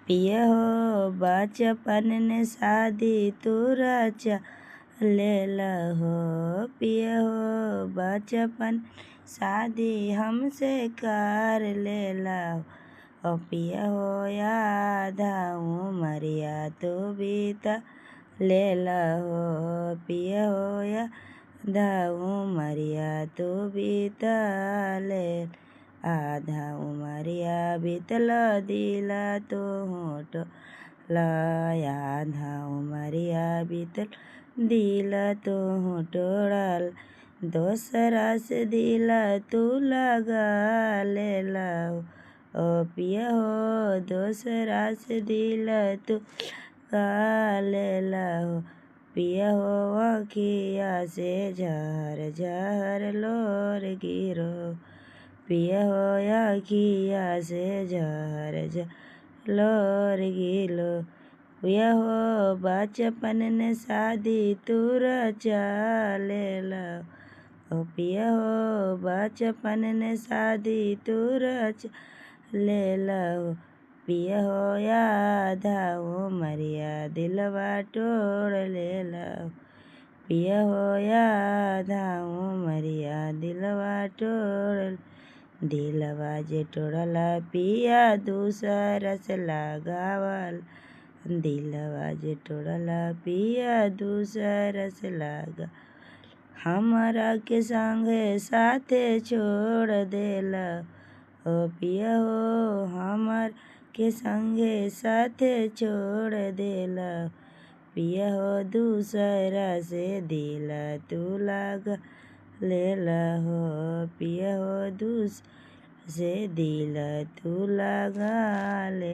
पिया हो बचपन ने शादी तू रचा लेला हो। पिया हो बचपन शादी हमसे कर लेला हो। पिया हो आधा उमरिया तू बीता लेला हो। पिया हो आधा उमरिया तू बीता ले। आधा उमरिया बीतल दिला तो होट आधा उमरिया बीतल दिला तो होटोड़ल। दोसरा से दिला तू लगा लेला हो। ओ पिया हो दोसरा से दिला तू लगा लेला हो। पिया हो अखिया से झर झर लोर गिरो। पिया हो अखिया से झर झर लोर गिलो। पिया हो बचपन ने शादी तू रचा लेला हो। पिया हो बचपन ने शादी तू रचा लेला हो। पिया हो आधा उमरिया दिलवा तोड़ लेला हो। पिया हो आधा उमरिया दिलवा तोड़ दिलवा जे तोड़ला पिया दूसरा से लगावल। दिलवा जे तोड़ला पिया दूसरा से लगा हमारा के संगे साथे छोड़ देला हो। पिया हो हमार के संगे साथे छोड़ देला। पिया हो दूसरा से दिला तू लगा लेला हो। पिया हो दूसरा से दिला तू लगा ले।